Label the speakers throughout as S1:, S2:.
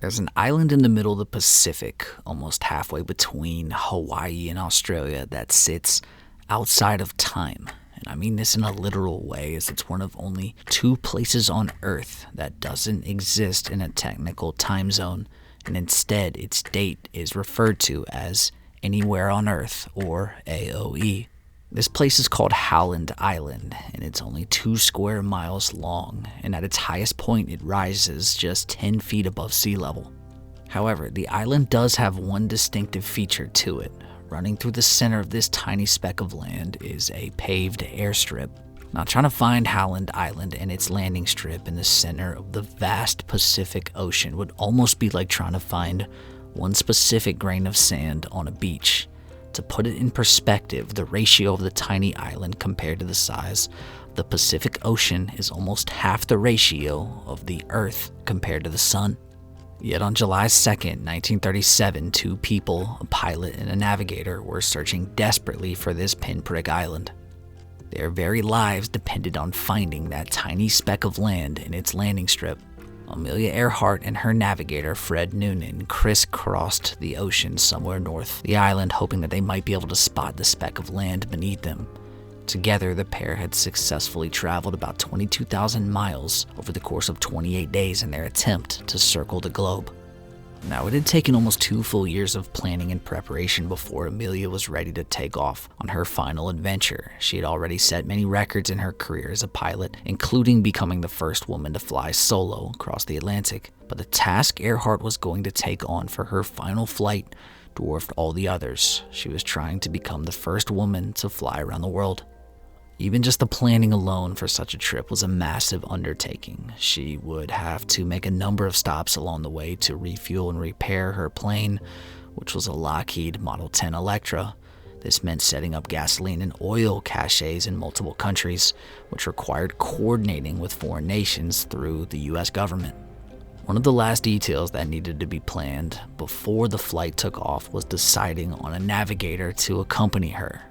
S1: There's an island in the middle of the Pacific, almost halfway between Hawaii and Australia, that sits outside of time. And I mean this in a literal way, as it's one of only two places on Earth that doesn't exist in a technical time zone, and instead its date is referred to as Anywhere on Earth, or AOE. This place is called Howland Island, and it's only 2 square miles long, and at its highest point it rises just 10 feet above sea level. However, the island does have one distinctive feature to it. Running through the center of this tiny speck of land is a paved airstrip. Now, trying to find Howland Island and its landing strip in the center of the vast Pacific Ocean would almost be like trying to find one specific grain of sand on a beach. To put it in perspective, the ratio of the tiny island compared to the size of the Pacific Ocean is almost half the ratio of the Earth compared to the Sun. Yet on July 2nd, 1937, 2 people, a pilot and a navigator, were searching desperately for this pinprick island. Their very lives depended on finding that tiny speck of land in its landing strip. Amelia Earhart and her navigator, Fred Noonan, crisscrossed the ocean somewhere north of the island, hoping that they might be able to spot the speck of land beneath them. Together, the pair had successfully traveled about 22,000 miles over the course of 28 days in their attempt to circle the globe. Now, it had taken almost 2 full years of planning and preparation before Amelia was ready to take off on her final adventure. She had already set many records in her career as a pilot, including becoming the first woman to fly solo across the Atlantic. But the task Earhart was going to take on for her final flight dwarfed all the others. She was trying to become the first woman to fly around the world. Even just the planning alone for such a trip was a massive undertaking. She would have to make a number of stops along the way to refuel and repair her plane, which was a Lockheed Model 10 Electra. This meant setting up gasoline and oil caches in multiple countries, which required coordinating with foreign nations through the US government. One of the last details that needed to be planned before the flight took off was deciding on a navigator to accompany her.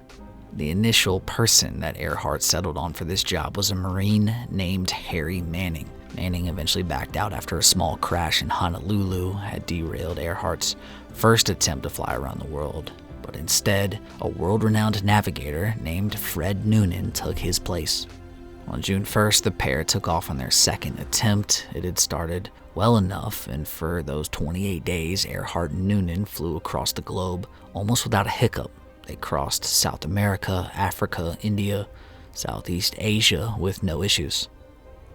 S1: The initial person that Earhart settled on for this job was a Marine named Harry Manning. Manning eventually backed out after a small crash in Honolulu had derailed Earhart's first attempt to fly around the world. But instead, a world-renowned navigator named Fred Noonan took his place. On June 1st, the pair took off on their second attempt. It had started well enough, and for those 28 days, Earhart and Noonan flew across the globe almost without a hiccup. They crossed South America, Africa, India, Southeast Asia with no issues.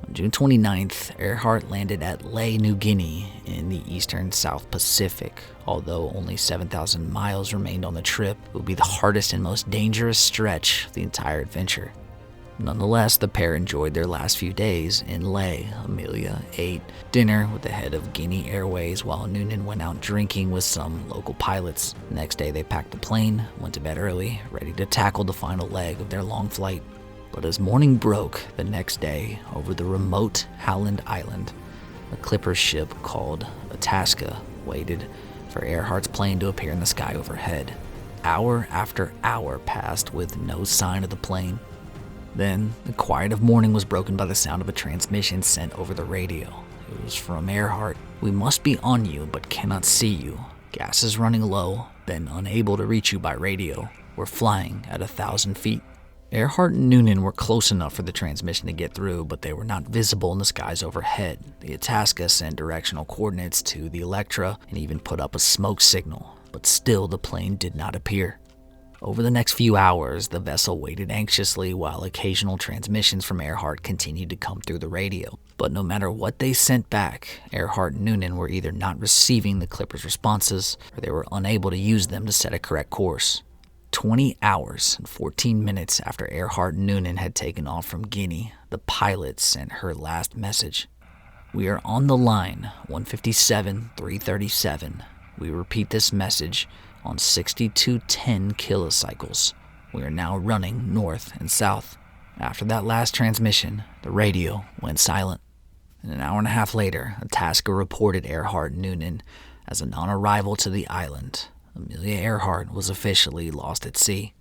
S1: On June 29th, Earhart landed at Lae, New Guinea in the eastern South Pacific. Although only 7,000 miles remained on the trip, it would be the hardest and most dangerous stretch of the entire adventure. Nonetheless, the pair enjoyed their last few days in Lae. Amelia ate dinner with the head of Guinea Airways while Noonan went out drinking with some local pilots. The next day, they packed the plane, went to bed early, ready to tackle the final leg of their long flight. But as morning broke the next day over the remote Howland Island, a clipper ship called Itasca waited for Earhart's plane to appear in the sky overhead. Hour after hour passed with no sign of the plane. Then, the quiet of morning was broken by the sound of a transmission sent over the radio. It was from Earhart. "We must be on you, but cannot see you. Gas is running low, been unable to reach you by radio. We're flying at 1,000 feet. Earhart and Noonan were close enough for the transmission to get through, but they were not visible in the skies overhead. The Itasca sent directional coordinates to the Electra and even put up a smoke signal, but still the plane did not appear. Over the next few hours, the vessel waited anxiously while occasional transmissions from Earhart continued to come through the radio. But no matter what they sent back, Earhart and Noonan were either not receiving the Clipper's responses or they were unable to use them to set a correct course. 20 hours and 14 minutes after Earhart and Noonan had taken off from Guinea, the pilot sent her last message. "We are on the line, 157-337. We repeat this message on 6210 kilocycles. We are now running north and south." After that last transmission, the radio went silent. And an hour and a half later, Itasca reported Earhart and Noonan as a non-arrival to the island. Amelia Earhart was officially lost at sea.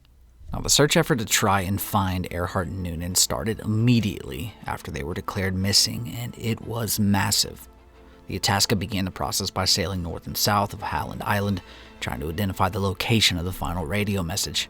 S1: Now, the search effort to try and find Earhart and Noonan started immediately after they were declared missing, and it was massive. The Itasca began the process by sailing north and south of Howland Island, trying to identify the location of the final radio message.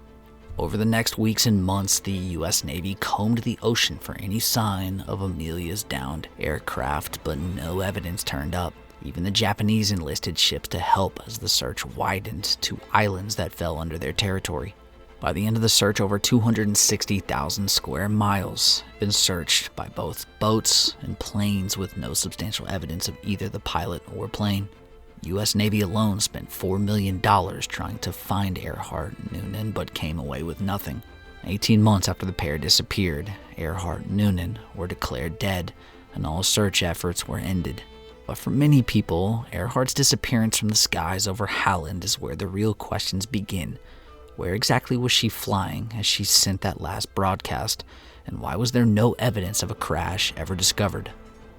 S1: Over the next weeks and months, the U.S. Navy combed the ocean for any sign of Amelia's downed aircraft, but no evidence turned up. Even the Japanese enlisted ships to help as the search widened to islands that fell under their territory. By the end of the search, over 260,000 square miles had been searched by both boats and planes with no substantial evidence of either the pilot or plane. U.S. Navy alone spent $4 million trying to find Earhart and Noonan, but came away with nothing. 18 months after the pair disappeared, Earhart and Noonan were declared dead, and all search efforts were ended. But for many people, Earhart's disappearance from the skies over Howland is where the real questions begin. Where exactly was she flying as she sent that last broadcast, and why was there no evidence of a crash ever discovered?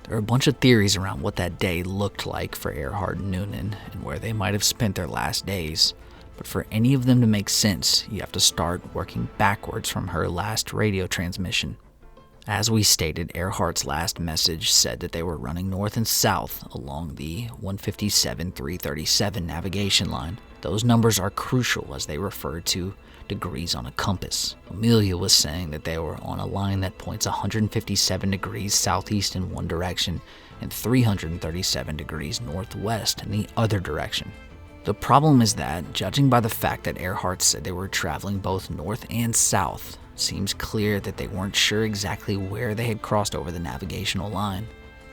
S1: There are a bunch of theories around what that day looked like for Earhart and Noonan, and where they might have spent their last days. But for any of them to make sense, you have to start working backwards from her last radio transmission. As we stated, Earhart's last message said that they were running north and south along the 157-337 navigation line. Those numbers are crucial as they refer to degrees on a compass. Amelia was saying that they were on a line that points 157 degrees southeast in one direction and 337 degrees northwest in the other direction. The problem is that, judging by the fact that Earhart said they were traveling both north and south, it seems clear that they weren't sure exactly where they had crossed over the navigational line.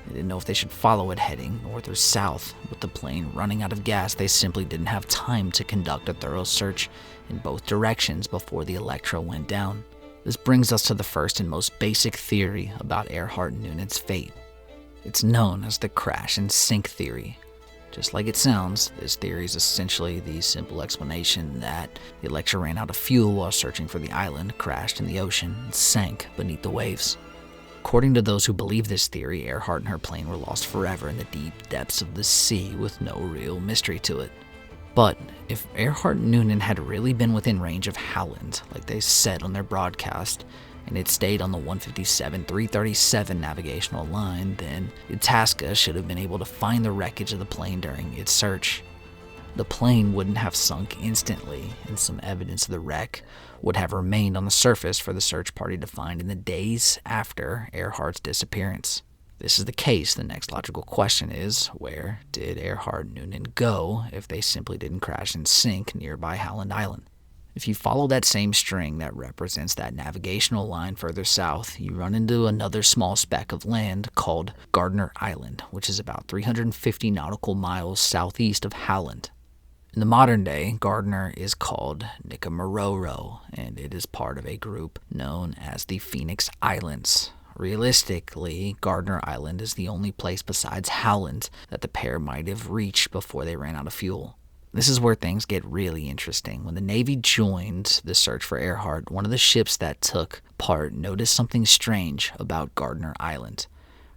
S1: They didn't know if they should follow it heading north or south. With the plane running out of gas, they simply didn't have time to conduct a thorough search in both directions before the Electra went down. This brings us to the first and most basic theory about Earhart and Noonan's fate. It's known as the crash and sink theory. Just like it sounds, this theory is essentially the simple explanation that the Electra ran out of fuel while searching for the island, crashed in the ocean, and sank beneath the waves. According to those who believe this theory, Earhart and her plane were lost forever in the deep depths of the sea with no real mystery to it. But if Earhart and Noonan had really been within range of Howland, like they said on their broadcast, and it stayed on the 157-337 navigational line, then Itasca should have been able to find the wreckage of the plane during its search. The plane wouldn't have sunk instantly, and some evidence of the wreck would have remained on the surface for the search party to find in the days after Earhart's disappearance. If this is the case, the next logical question is, where did Earhart and Noonan go if they simply didn't crash and sink nearby Howland Island? If you follow that same string that represents that navigational line further south, you run into another small speck of land called Gardner Island, which is about 350 nautical miles southeast of Howland. In the modern day, Gardner is called Nikumaroro, and it is part of a group known as the Phoenix Islands. Realistically, Gardner Island is the only place besides Howland that the pair might have reached before they ran out of fuel. This is where things get really interesting. When the Navy joined the search for Earhart, one of the ships that took part noticed something strange about Gardner Island.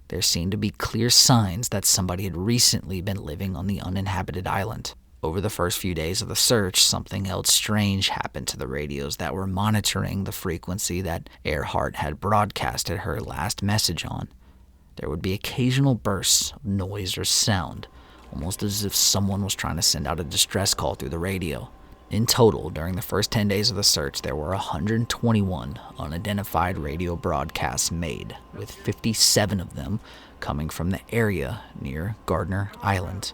S1: There seemed to be clear signs that somebody had recently been living on the uninhabited island. Over the first few days of the search, something else strange happened to the radios that were monitoring the frequency that Earhart had broadcasted her last message on. There would be occasional bursts of noise or sound, almost as if someone was trying to send out a distress call through the radio. In total, during the first 10 days of the search, there were 121 unidentified radio broadcasts made, with 57 of them coming from the area near Gardner Island.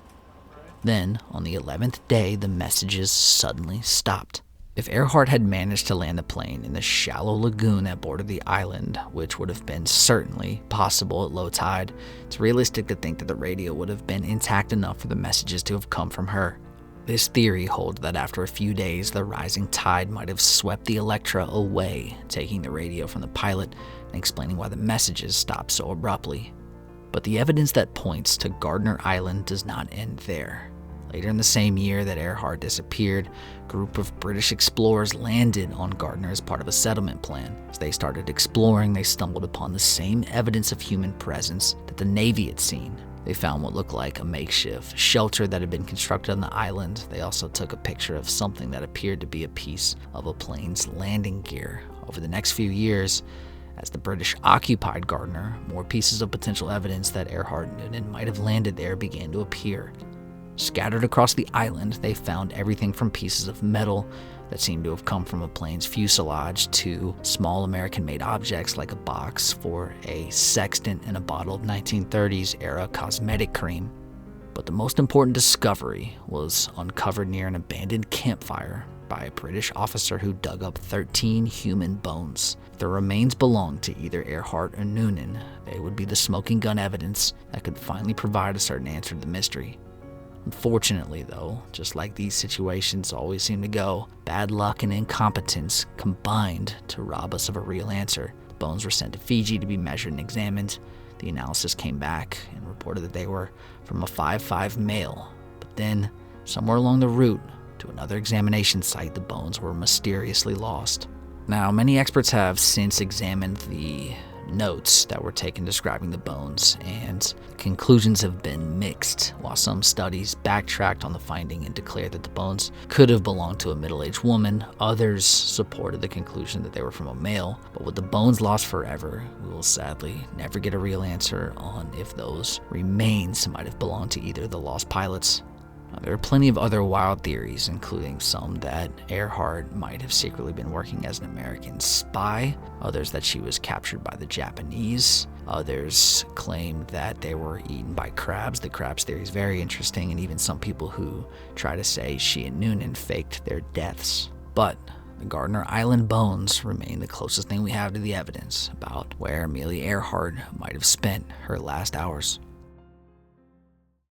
S1: Then, on the 11th day, the messages suddenly stopped. If Earhart had managed to land the plane in the shallow lagoon that bordered the island, which would have been certainly possible at low tide, it's realistic to think that the radio would have been intact enough for the messages to have come from her. This theory holds that after a few days, the rising tide might have swept the Electra away, taking the radio from the pilot and explaining why the messages stopped so abruptly. But the evidence that points to Gardner Island does not end there. Later in the same year that Earhart disappeared, a group of British explorers landed on Gardner as part of a settlement plan. As they started exploring, they stumbled upon the same evidence of human presence that the Navy had seen. They found what looked like a makeshift shelter that had been constructed on the island. They also took a picture of something that appeared to be a piece of a plane's landing gear. Over the next few years, As the British occupied Gardner, more pieces of potential evidence that Earhart and Noonan might have landed there began to appear. Scattered across the island, they found everything from pieces of metal that seemed to have come from a plane's fuselage to small American-made objects like a box for a sextant and a bottle of 1930s-era cosmetic cream. But the most important discovery was uncovered near an abandoned campfire by a British officer who dug up 13 human bones. If the remains belonged to either Earhart or Noonan, they would be the smoking gun evidence that could finally provide a certain answer to the mystery. Unfortunately, though, just like these situations always seem to go, bad luck and incompetence combined to rob us of a real answer. The bones were sent to Fiji to be measured and examined. The analysis came back and reported that they were from a 5'5" male. But then, somewhere along the route to another examination site, the bones were mysteriously lost. Now, many experts have since examined the notes that were taken describing the bones, and conclusions have been mixed. While some studies backtracked on the finding and declared that the bones could have belonged to a middle-aged woman, others supported the conclusion that they were from a male. But with the bones lost forever, we will sadly never get a real answer on if those remains might have belonged to either of the lost pilots. There are plenty of other wild theories, including some that Earhart might have secretly been working as an American spy, others that she was captured by the Japanese, others claim that they were eaten by crabs. The crabs theory is very interesting, and even some people who try to say she and Noonan faked their deaths. But the Gardner Island bones remain the closest thing we have to the evidence about where Amelia Earhart might have spent her last hours.